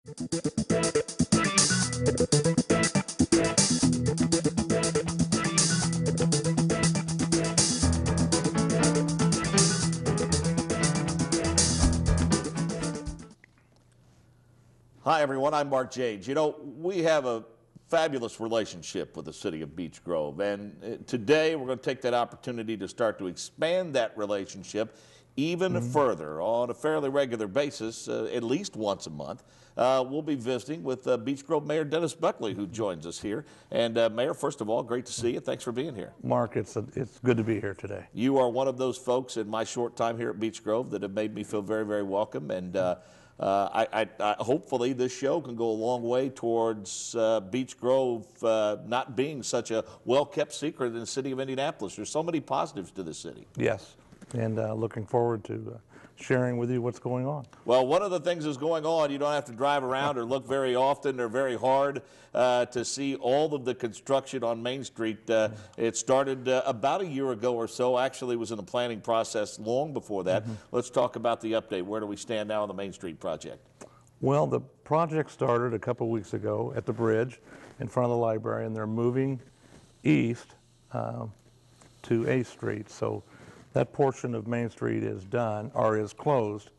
Hi, everyone. I'm Mark Jage. You know, we have a fabulous relationship with the city of Beech Grove, and today we're going to take that opportunity to start to expand that relationship even further on a fairly regular basis, at least once a month. We'll be visiting with Beech Grove Mayor Dennis Buckley, who joins us here. And Mayor, first of all, great to see you. Thanks for being here. Mark, it's good to be here today. You are one of those folks in my short time here at Beech Grove that have made me feel very, very welcome. And hopefully this show can go a long way towards Beech Grove not being such a well-kept secret in the city of Indianapolis. There's so many positives to the city. Yes, and looking forward to sharing with you what's going on. Well, one of the things that's going on, you don't have to drive around or look very often or very hard to see all of the construction on Main Street. It started about a year ago or so. Actually, it was in the planning process long before that. Let's talk about the update. Where do we stand now on the Main Street project? Well, the project started a couple weeks ago at the bridge in front of the library, and they're moving east to 8th Street. So that portion of Main Street is done, or is closed,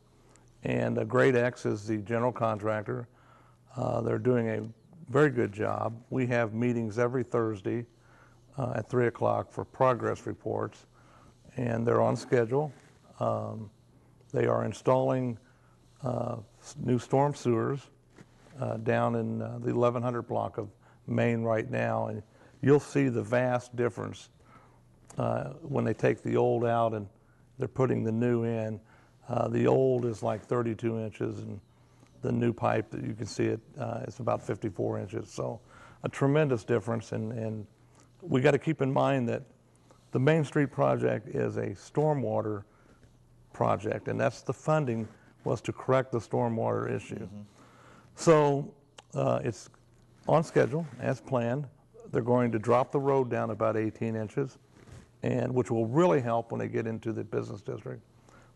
and Grade X is the general contractor. They're doing a very good job. We have meetings every Thursday at 3 o'clock for progress reports, and they're on schedule. They are installing new storm sewers down in the 1100 block of Main right now, and you'll see the vast difference when they take the old out and they're putting the new in. The old is like 32 inches, and the new pipe that you can see it's about 54 inches. So a tremendous difference, and we got to keep in mind that the Main Street project is a stormwater project, and that's the funding was to correct the stormwater issue. So it's on schedule as planned. They're going to drop the road down about 18 inches, and which will really help when they get into the business district.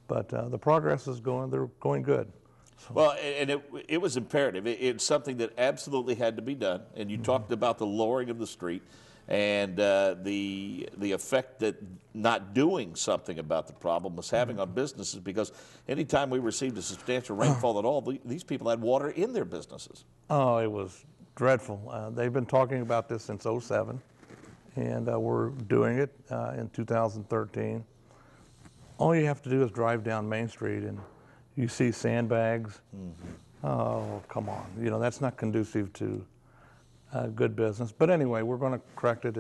But the progress is they're going good. So. Well, and it was imperative. It's something that absolutely had to be done. And you talked about the lowering of the street and the effect that not doing something about the problem was having on businesses, because anytime we received a substantial rainfall at all, these people had water in their businesses. Oh, it was dreadful. They've been talking about this since '07. And we're doing it in 2013. All you have to do is drive down Main Street and you see sandbags. Oh, come on. You know, that's not conducive to good business. But anyway, we're going to correct it,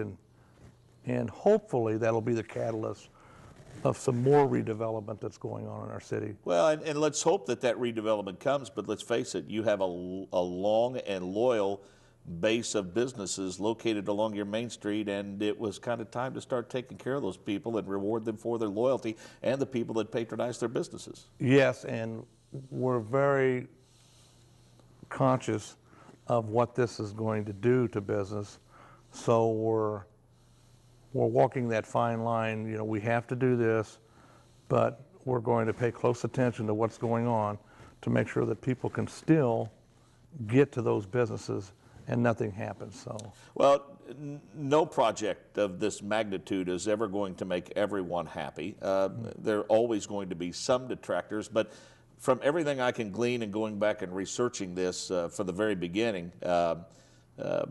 and hopefully that'll be the catalyst of some more redevelopment that's going on in our city. Well, and let's hope that redevelopment comes, but let's face it, you have a long and loyal base of businesses located along your Main Street, and it was kind of time to start taking care of those people and reward them for their loyalty and the people that patronize their businesses. Yes, and we're very conscious of what this is going to do to business, so we're walking that fine line. You know, we have to do this, but we're going to pay close attention to what's going on to make sure that people can still get to those businesses and nothing happens. So, well, no project of this magnitude is ever going to make everyone happy. There are always going to be some detractors, but from everything I can glean and going back and researching this from the very beginning,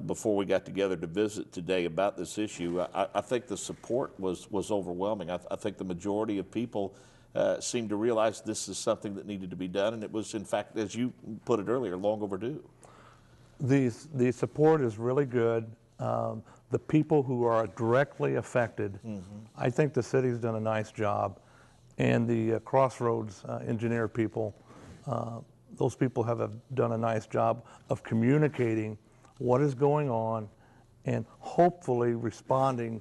before we got together to visit today about this issue, I think the support was overwhelming. I think the majority of people seemed to realize this is something that needed to be done, and it was, in fact, as you put it earlier, long overdue. The support is really good. The people who are directly affected, I think the city's done a nice job, and the Crossroads engineer people, those people have done a nice job of communicating what is going on and hopefully responding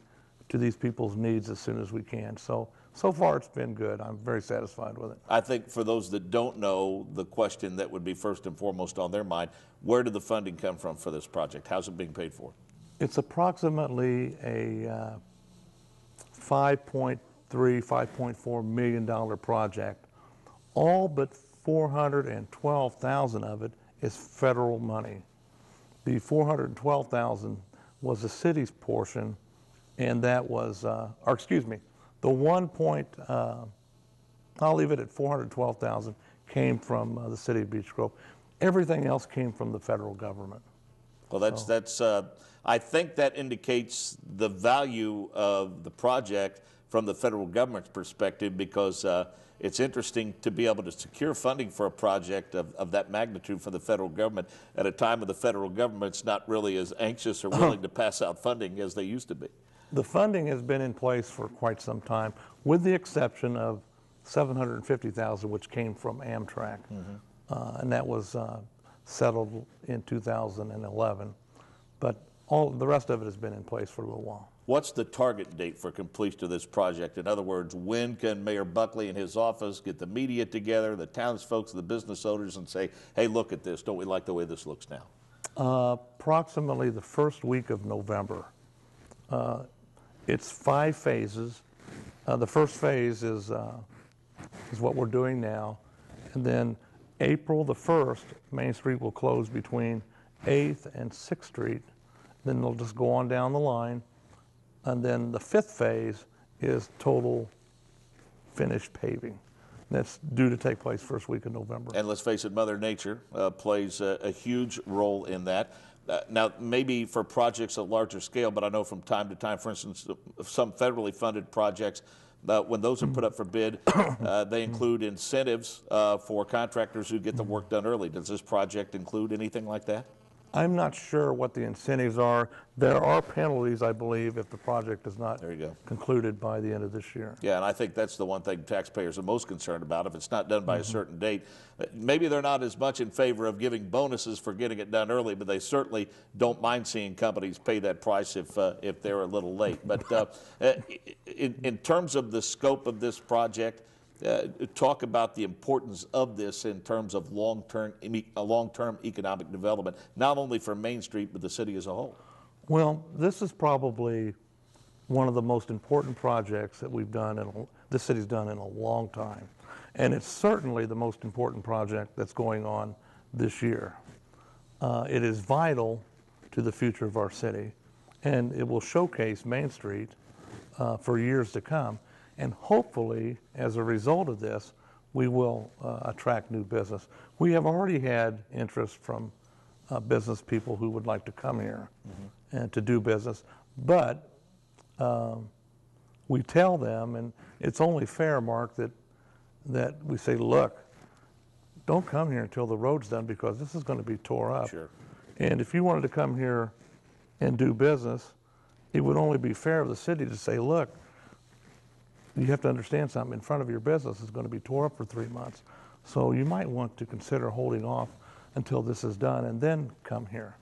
to these people's needs as soon as we can. So far it's been good. I'm very satisfied with it. I think for those that don't know, the question that would be first and foremost on their mind, where did the funding come from for this project? How's it being paid for? It's approximately a $5.3, $5.4 million project. All but $412,000 of it is federal money. The $412,000 was the city's portion, and that was, or excuse me, the I'll leave it at $412,000 came from the city of Beech Grove. Everything else came from the federal government. Well, that's I think that indicates the value of the project from the federal government's perspective, because it's interesting to be able to secure funding for a project of that magnitude for the federal government at a time when the federal government's not really as anxious or willing to pass out funding as they used to be. The funding has been in place for quite some time, with the exception of $750,000, which came from Amtrak, and that was settled in 2011. But all the rest of it has been in place for a little while. What's the target date for completion of this project? In other words, when can Mayor Buckley and his office get the media together, the townsfolk, the business owners, and say, hey, look at this, don't we like the way this looks now? Approximately the first week of November. It's 5 phases. The first phase is what we're doing now, and then April the 1st, Main Street will close between 8th and 6th Street. Then they'll just go on down the line. And then the 5th phase is total finished paving. That's due to take place first week of November. And let's face it, Mother Nature plays a huge role in that. Now, maybe for projects at larger scale, but I know from time to time, for instance, some federally funded projects, when those are put up for bid, they include incentives for contractors who get the work done early. Does this project include anything like that? I'm not sure what the incentives are. There are penalties, I believe, if the project is not concluded by the end of this year. Yeah, and I think that's the one thing taxpayers are most concerned about. If it's not done by a certain date, maybe they're not as much in favor of giving bonuses for getting it done early, but they certainly don't mind seeing companies pay that price if they're a little late. But in terms of the scope of this project, talk about the importance of this in terms of long-term economic development, not only for Main Street, but the city as a whole. Well, this is probably one of the most important projects that we've done, this city's done in a long time. And it's certainly the most important project that's going on this year. It is vital to the future of our city, and it will showcase Main Street for years to come. And hopefully, as a result of this, we will attract new business. We have already had interest from business people who would like to come here and to do business. But we tell them, and it's only fair, Mark, that we say, look, don't come here until the road's done, because this is going to be tore up. Sure. And if you wanted to come here and do business, it would only be fair of the city to say, look, you have to understand something. In front of your business is going to be tore up for 3 months. So you might want to consider holding off until this is done and then come here.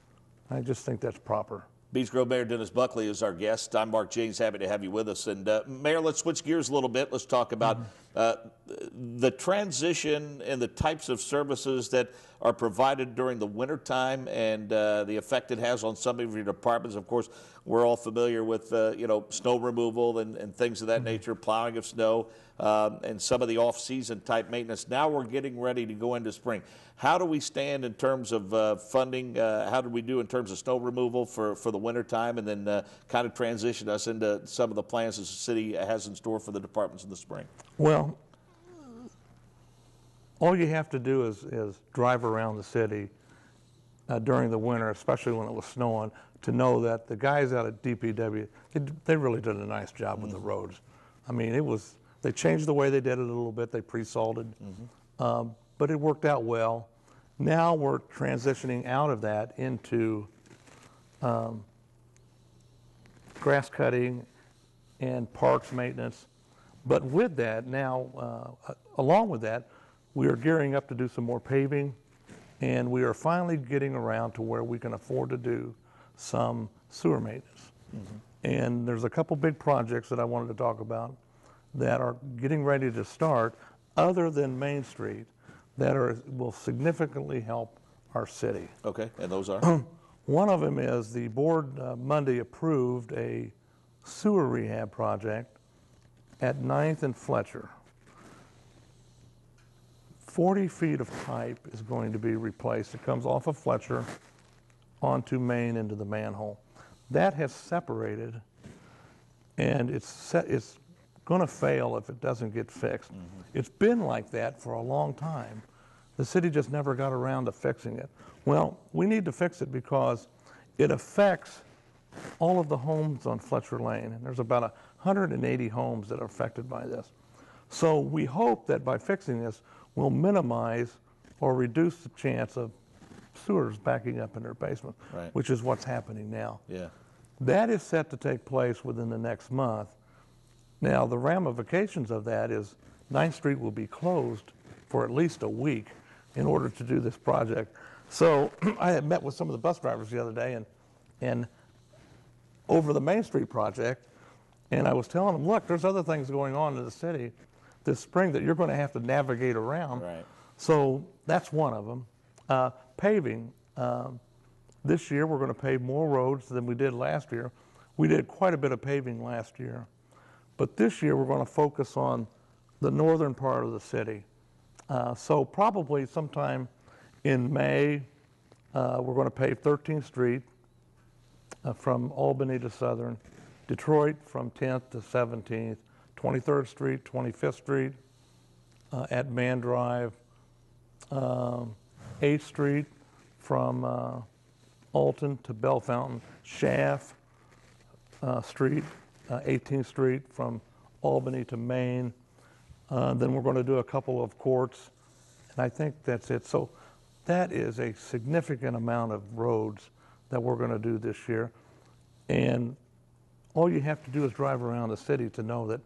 I just think that's proper. Beech Grove Mayor Dennis Buckley is our guest. I'm Mark James, happy to have you with us. And Mayor, let's switch gears a little bit. Let's talk about the transition and the types of services that are provided during the wintertime and the effect it has on some of your departments. Of course, we're all familiar with snow removal and things of that nature, plowing of snow, and some of the off-season type maintenance. Now we're getting ready to go into spring. How do we stand in terms of funding? How do we do in terms of snow removal for the wintertime, and then kind of transition us into some of the plans that the city has in store for the departments in the spring? Well, all you have to do is drive around the city during the winter, especially when it was snowing, to know that the guys out at DPW, they really did a nice job with the roads. I mean, they changed the way they did it a little bit. They pre-salted, but it worked out well. Now we're transitioning out of that into grass cutting and parks maintenance. But with that, now, along with that, we are gearing up to do some more paving, and we are finally getting around to where we can afford to do some sewer maintenance. And there's a couple big projects that I wanted to talk about that are getting ready to start, other than Main Street, that will significantly help our city. Okay, and those are? One of them is the board Monday approved a sewer rehab project at 9th and Fletcher. 40 feet of pipe is going to be replaced. It comes off of Fletcher onto Main into the manhole. That has separated, and it's going to fail if it doesn't get fixed. It's been like that for a long time. The city just never got around to fixing it. Well, we need to fix it because it affects all of the homes on Fletcher Lane, and there's about 180 homes that are affected by this. So we hope that by fixing this, we'll minimize or reduce the chance of sewers backing up in their basement, Right. which is what's happening now. Yeah. That is set to take place within the next month. Now, the ramifications of that is 9th Street will be closed for at least a week in order to do this project. So I had met with some of the bus drivers the other day and over the Main Street project, and I was telling them, look, there's other things going on in the city this spring that you're going to have to navigate around. Right. So that's one of them. Paving. This year we're going to pave more roads than we did last year. We did quite a bit of paving last year. But this year we're going to focus on the northern part of the city. So probably sometime in May, we're going to pave 13th Street from Albany to Southern, Detroit from 10th to 17th, 23rd Street, 25th Street at Man Drive, 8th Street from Alton to Bell Fountain, Shaft Street, 18th Street from Albany to Maine. Then we're going to do a couple of courts, and I think that's it. So that is a significant amount of roads that we're going to do this year. And all you have to do is drive around the city to know that,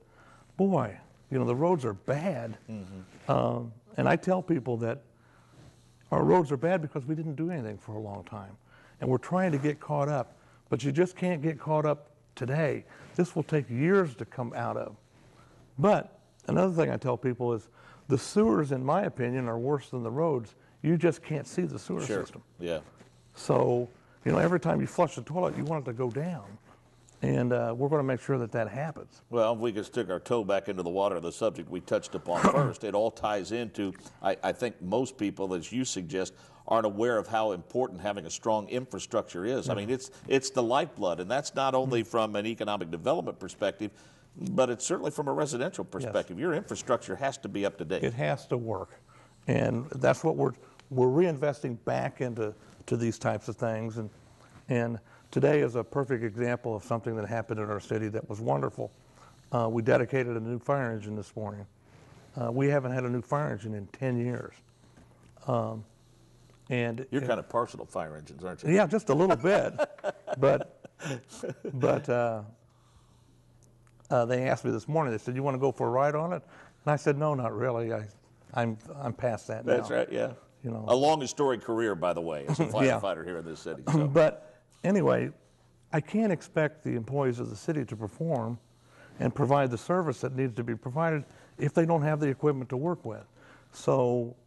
boy, you know, the roads are bad. And I tell people that our roads are bad because we didn't do anything for a long time. And we're trying to get caught up, but you just can't get caught up today. This will take years to come out of. But another thing I tell people is the sewers, in my opinion, are worse than the roads. You just can't see the sewer system. Yeah. So, you know, every time you flush the toilet, you want it to go down. And we're going to make sure that that happens. Well, if we could stick our toe back into the water, the subject we touched upon first, it all ties into, I think most people, as you suggest, aren't aware of how important having a strong infrastructure is. I mean, it's the lifeblood, and that's not only from an economic development perspective, but it's certainly from a residential perspective. Your infrastructure has to be up to date. It has to work. And that's what we're reinvesting back into these types of things. And today is a perfect example of something that happened in our city that was wonderful. We dedicated a new fire engine this morning. We haven't had a new fire engine in 10 years. And You're kind of partial to fire engines, aren't you? yeah, just a little bit. But they asked me this morning, they said, you want to go for a ride on it? And I said, no, not really. I'm past that now. That's right, yeah. You know. A long and storied career, by the way, as a firefighter here in this city. So. But anyway, I can't expect the employees of the city to perform and provide the service that needs to be provided if they don't have the equipment to work with. So,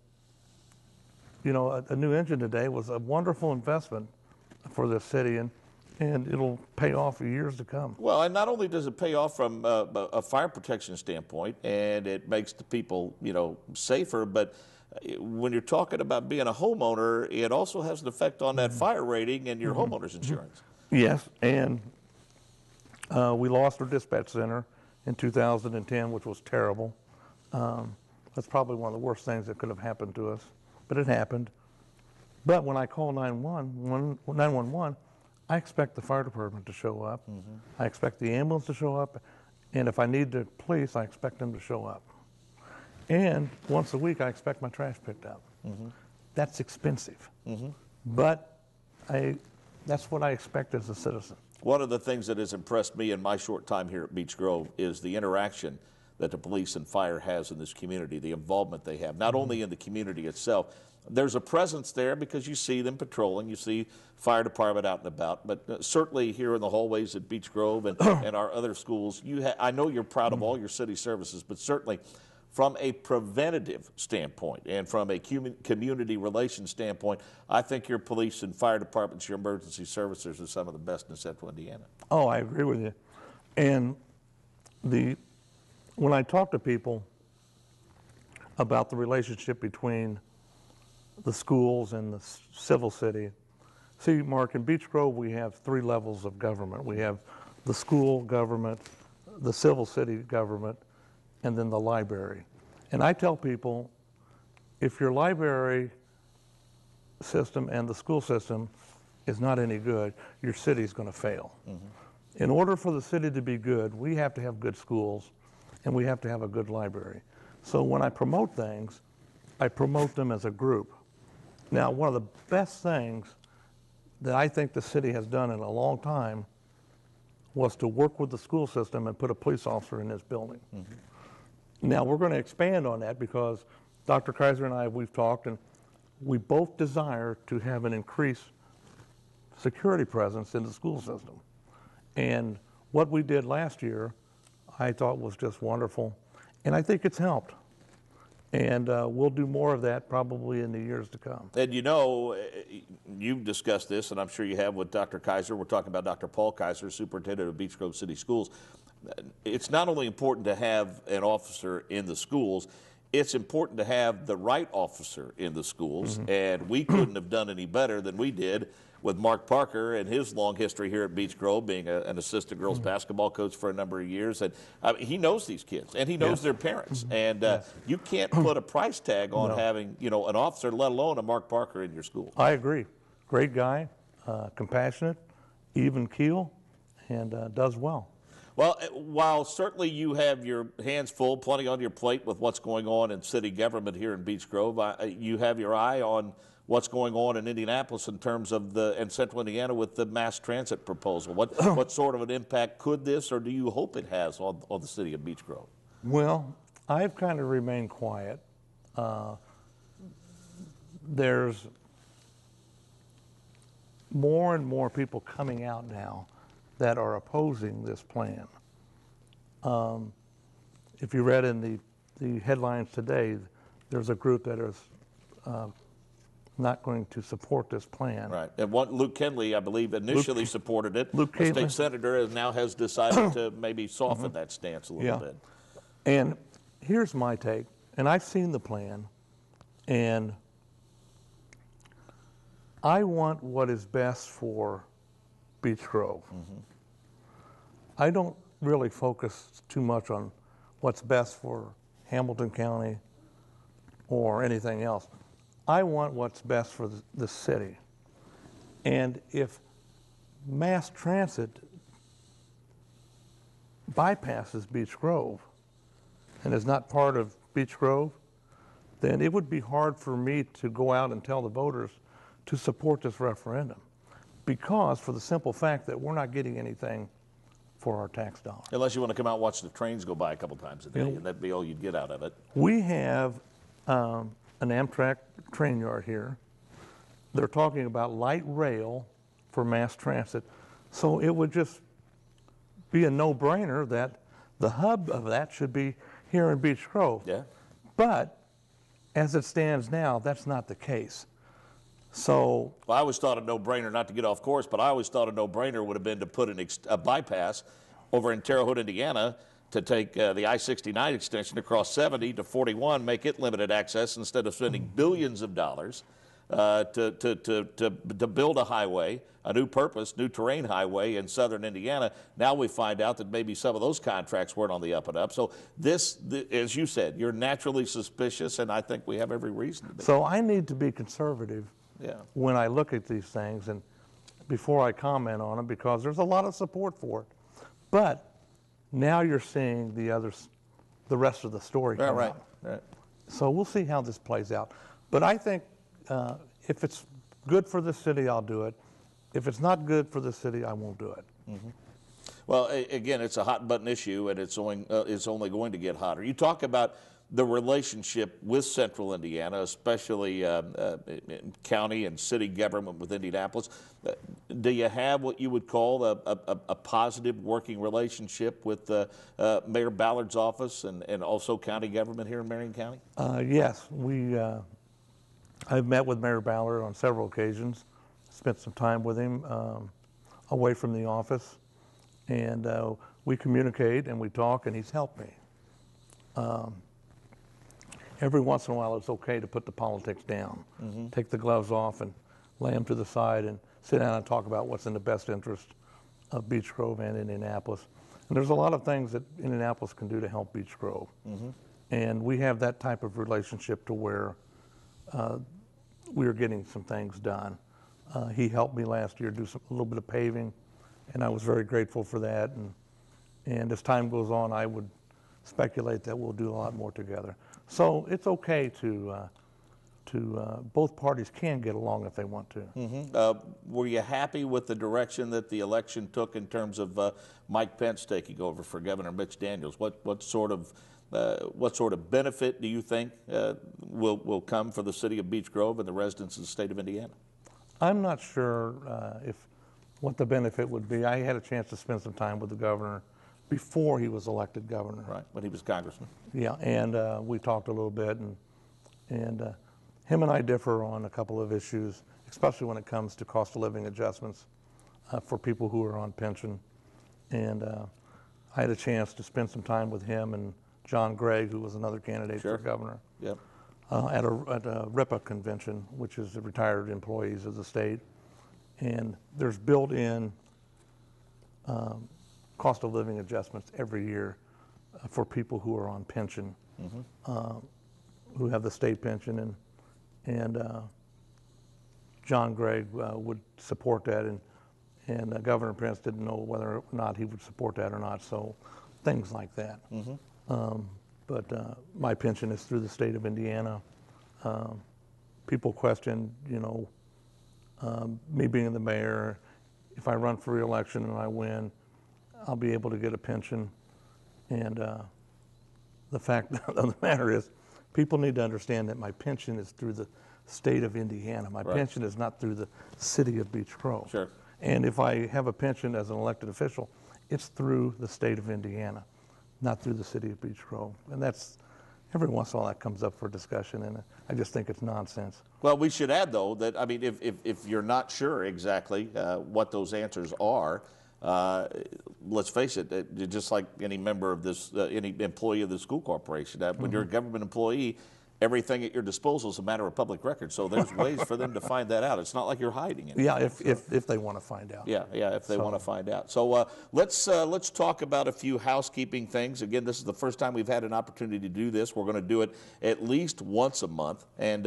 you know, a new engine today was a wonderful investment for the city, and it'll pay off for years to come. Well, and not only does it pay off from a fire protection standpoint, and it makes the people, you know, safer, but when you're talking about being a homeowner, it also has an effect on that fire rating and your homeowner's insurance. Yes, and we lost our dispatch center in 2010, which was terrible. That's probably one of the worst things that could have happened to us, but it happened. But when I call 911, I expect the fire department to show up. I expect the ambulance to show up, and if I need the police, I expect them to show up. And once a week, I expect my trash picked up. That's expensive, but that's what I expect as a citizen. One of the things that has impressed me in my short time here at Beech Grove is the interaction that the police and fire has in this community, the involvement they have, not only in the community itself. There's a presence there because you see them patrolling, you see fire department out and about, but certainly here in the hallways at Beech Grove and our other schools, I know you're proud of all your city services, but certainly from a preventative standpoint and from a community relations standpoint, I think your police and fire departments, your emergency services are some of the best in Central Indiana. Oh, I agree with you. And when I talk to people, about the relationship between the schools and the civil city. See, Mark, in Beech Grove, we have 3 levels of government. We have the school government, the civil city government, and then the library. And I tell people, if your library system and the school system is not any good, your city's going to fail. In order for the city to be good, we have to have good schools and we have to have a good library. So when I promote things, I promote them as a group. Now, one of the best things that I think the city has done in a long time was to work with the school system and put a police officer in this building. Now, we're going to expand on that because Dr. Kaiser and I, we've talked, and we both desire to have an increased security presence in the school system. And what we did last year, I thought was just wonderful, and I think it's helped. And we'll do more of that probably in the years to come. And you know, you've discussed this, and I'm sure you have with Dr. Kaiser. We're talking about Dr. Paul Kaiser, superintendent of Beech Grove City Schools. It's not only important to have an officer in the schools, it's important to have the right officer in the schools, and we couldn't have done any better than we did with Mark Parker and his long history here at Beech Grove, being an assistant girls basketball coach for a number of years. And he knows these kids, and he knows their parents. And you can't put a price tag on having, you know, an officer, let alone a Mark Parker in your school. I agree. Great guy, compassionate, even keel, and does well. Well, while certainly you have your hands full, plenty on your plate with what's going on in city government here in Beech Grove, you have your eye on what's going on in Indianapolis in terms of and Central Indiana with the mass transit proposal. What sort of an impact could this, or do you hope it has on the city of Beech Grove? Well, I've kind of remained quiet. There's more and more people coming out now that are opposing this plan. If you read in the headlines today, there's a group that is not going to support this plan. Right. And Luke Kenley, I believe, initially supported it. Luke the state senator now has decided to maybe soften that stance a little bit. And here's my take, and I've seen the plan, and I want what is best for Beech Grove. I don't really focus too much on what's best for Hamilton County or anything else. I want what's best for the city. And if mass transit bypasses Beech Grove and is not part of Beech Grove, then it would be hard for me to go out and tell the voters to support this referendum, because for the simple fact that we're not getting anything for our tax dollars. Unless you want to come out and watch the trains go by a couple times a day, and that'd be all you'd get out of it. We have an Amtrak train yard here. They're talking about light rail for mass transit. So it would just be a no-brainer that the hub of that should be here in Beech Grove. Yeah. But as it stands now, that's not the case. So, well, I always thought a no-brainer, not to get off course, but I always thought a no-brainer would have been to put a bypass over in Terre Haute, Indiana, to take the I-69 extension across 70 to 41, make it limited access instead of spending billions of dollars to build a highway, a new purpose, new terrain highway in southern Indiana. Now we find out that maybe some of those contracts weren't on the up and up. So this, as you said, you're naturally suspicious, and I think we have every reason to be. So I need to be conservative when I look at these things and before I comment on them, because there's a lot of support for it. But now you're seeing the rest of the story come out. Right. So we'll see how this plays out. But I think if it's good for the city, I'll do it. If it's not good for the city, I won't do it. Well, again, it's a hot button issue, and it's only going to get hotter. You talk about the relationship with Central Indiana, especially county and city government with Indianapolis. Do you have what you would call a positive working relationship with Mayor Ballard's office and also county government here in Marion County? Yes, I've met with Mayor Ballard on several occasions, spent some time with him away from the office, and we communicate and we talk, and he's helped me. every once in a while it's okay to put the politics down, take the gloves off and lay them to the side and sit down and talk about what's in the best interest of Beech Grove and Indianapolis. And there's a lot of things that Indianapolis can do to help Beech Grove. And we have that type of relationship to where we are getting some things done. He helped me last year do a little bit of paving, and I was very grateful for that. And as time goes on, I would speculate that we'll do a lot more together. So it's okay to both parties can get along if they want to. Were you happy with the direction that the election took in terms of Mike Pence taking over for Governor Mitch Daniels? What sort of benefit do you think will come for the city of Beech Grove and the residents of the state of Indiana? I'm not sure what the benefit would be. I had a chance to spend some time with the governor before he was elected governor. Right, when he was congressman. Yeah, and we talked a little bit, and him and I differ on a couple of issues, especially when it comes to cost of living adjustments for people who are on pension. And I had a chance to spend some time with him and John Gregg, who was another candidate for governor, at a RIPA convention, which is the retired employees of the state. And there's built-in cost of living adjustments every year for people who are on pension, who have the state pension, and John Gregg would support that, and Governor Pence didn't know whether or not he would support that or not, so things like that. But my pension is through the state of Indiana. People question, me being the mayor, if I run for re-election and I win, I'll be able to get a pension. And the fact of the matter is, people need to understand that my pension is through the state of Indiana. My pension is not through the city of Beech Grove. Sure. And if I have a pension as an elected official, it's through the state of Indiana, not through the city of Beech Grove. And that's, every once in a while that comes up for discussion, and I just think it's nonsense. Well, we should add, though, that, I mean, if you're not sure exactly what those answers are, let's face it, just like any member of this, any employee of the school corporation, when you're a government employee, everything at your disposal is a matter of public record. So there's ways for them to find that out. It's not like you're hiding it. Yeah, if they want to find out. Yeah, if they want to find out. So let's talk about a few housekeeping things. Again, this is the first time we've had an opportunity to do this. We're going to do it at least once a month, and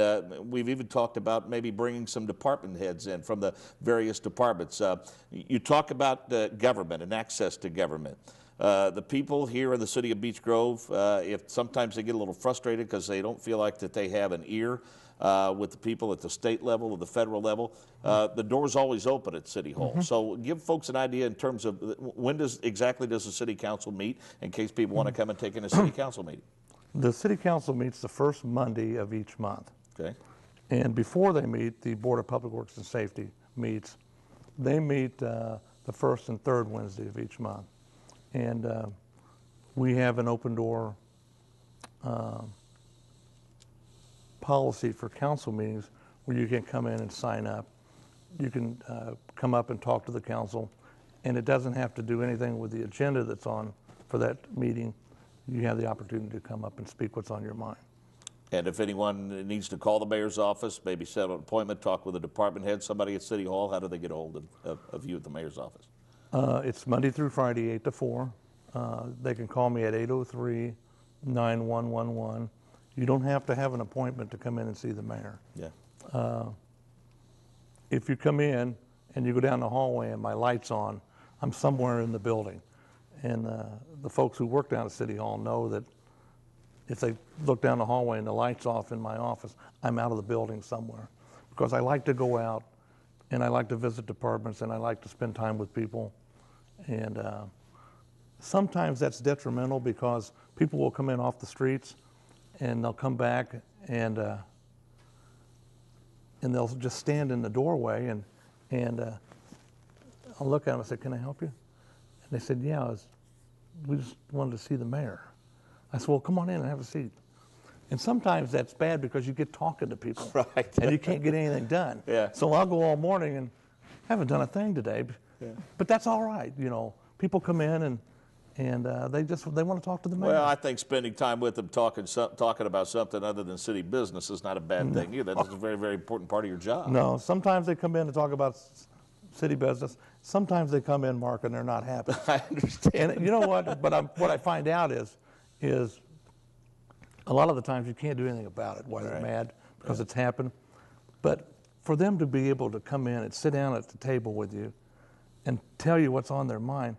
we've even talked about maybe bringing some department heads in from the various departments. You talk about government and access to government. The people here in the city of Beech Grove, if sometimes they get a little frustrated because they don't feel like that they have an ear with the people at the state level or the federal level, the door's always open at City Hall. So give folks an idea in terms of when exactly does the city council meet, in case people want to come and take in a city council meeting. The city council meets the first Monday of each month. Okay. And before they meet, the Board of Public Works and Safety meets. They meet the first and third Wednesday of each month. And we have an open door policy for council meetings where you can come in and sign up. You can come up and talk to the council, and it doesn't have to do anything with the agenda that's on for that meeting. You have the opportunity to come up and speak what's on your mind. And if anyone needs to call the mayor's office, maybe set an appointment, talk with a department head, somebody at City Hall, how do they get a hold of you at the mayor's office? It's Monday through Friday, 8 to 4. They can call me at 803-9111. You don't have to have an appointment to come in and see the mayor. Yeah. If you come in and you go down the hallway and my light's on, I'm somewhere in the building. And the folks who work down at City Hall know that if they look down the hallway and the light's off in my office, I'm out of the building somewhere. Because I like to go out and I like to visit departments and I like to spend time with people. And sometimes that's detrimental because people will come in off the streets and they'll come back and they'll just stand in the doorway and I'll look at them and say, "Can I help you?" And they said, "Yeah, we just wanted to see the mayor." I said, "Well, come on in and have a seat." And sometimes that's bad because you get talking to people, right, and you can't get anything done. Yeah. So I'll go all morning and haven't done a thing today, but that's all right. People come in and they want to talk to the mayor. Well, I think spending time with them talking about something other than city business is not a bad thing either. That's a very, very important part of your job. No, sometimes they come in to talk about city business. Sometimes they come in, Mark, and they're not happy. I understand. And you know what? But what I find out is a lot of the times you can't do anything about it, why they're mad, because it's happened. But for them to be able to come in and sit down at the table with you and tell you what's on their mind,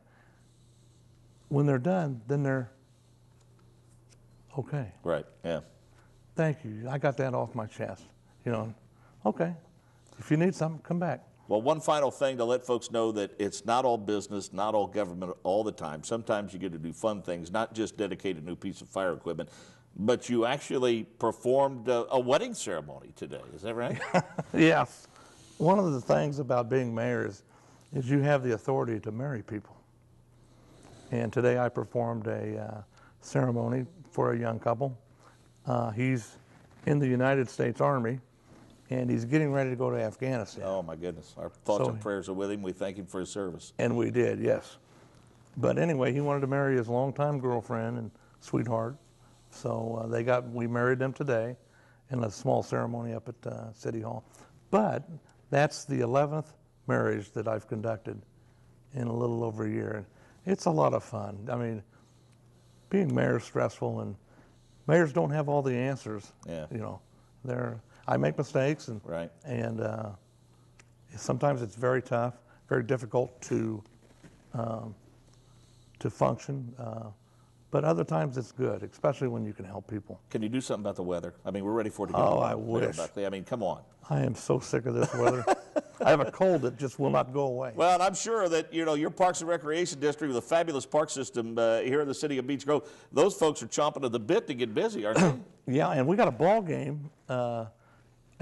when they're done, then they're okay. Right, yeah. Thank you. I got that off my chest. You know, okay. If you need something, come back. Well, one final thing to let folks know that it's not all business, not all government all the time. Sometimes you get to do fun things, not just dedicate a new piece of fire equipment, but you actually performed a wedding ceremony today. Is that right? Yes. One of the things about being mayor is you have the authority to marry people. And today I performed a ceremony for a young couple. He's in the United States Army, and he's getting ready to go to Afghanistan. Oh, my goodness. Our thoughts and prayers are with him. We thank him for his service. And we did, yes. But anyway, he wanted to marry his longtime girlfriend and sweetheart. So we married them today in a small ceremony up at City Hall. But that's the 11th marriage that I've conducted in a little over a year. It's a lot of fun. I mean, being mayor is stressful, and mayors don't have all the answers. Yeah. You know, I make mistakes, and sometimes it's very tough, very difficult to function. But other times it's good, especially when you can help people. Can you do something about the weather? I mean, we're ready for it to go. Oh, I wish. Buckley. I mean, come on. I am so sick of this weather. I have a cold that just will not go away. Well, and I'm sure that, you know, your Parks and Recreation District with a fabulous park system here in the city of Beech Grove, those folks are chomping at the bit to get busy, aren't they? Yeah, and we got a ball game, I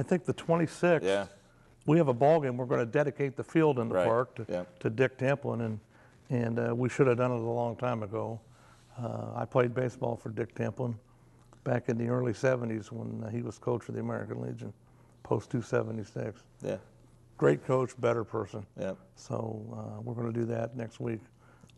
think the 26th. Yeah. We have a ball game. We're going to dedicate the field in the park Yeah. to Dick Templin, and we should have done it a long time ago. I played baseball for Dick Templin back in the early 70s when he was coach of the American Legion, post 276. Yeah. Great coach, better person. Yeah. So we're going to do that next week.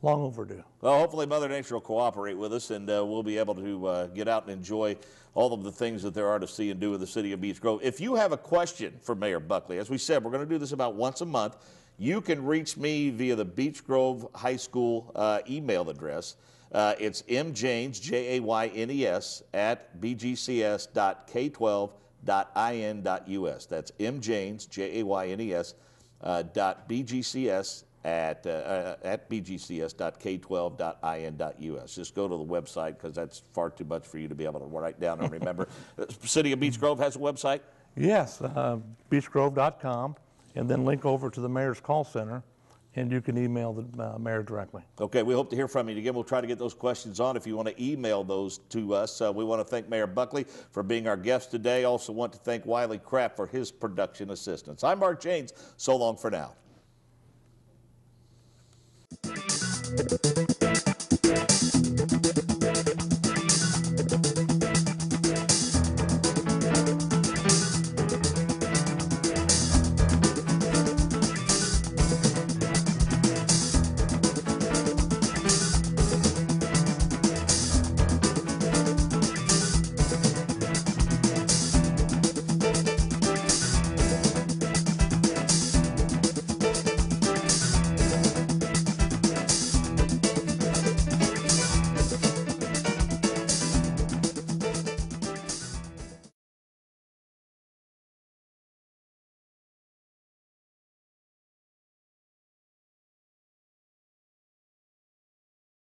Long overdue. Well, hopefully Mother Nature will cooperate with us, and we'll be able to get out and enjoy all of the things that there are to see and do in the city of Beech Grove. If you have a question for Mayor Buckley, as we said, we're going to do this about once a month. You can reach me via the Beech Grove High School email address. It's mjanes, Jaynes, at bgcs.k12.in.us. That's mjanes, Jaynes, .bgcs at bgcs.k12.in.us. Just go to the website, because that's far too much for you to be able to write down and remember. City of Beech Grove has a website? Yes, beechgrove.com, and then link over to the mayor's call center, and you can email the mayor directly. Okay, we hope to hear from you. Again, we'll try to get those questions on if you want to email those to us. We want to thank Mayor Buckley for being our guest today. Also want to thank Wiley Kraft for his production assistance. I'm Mark Janes. So long for now.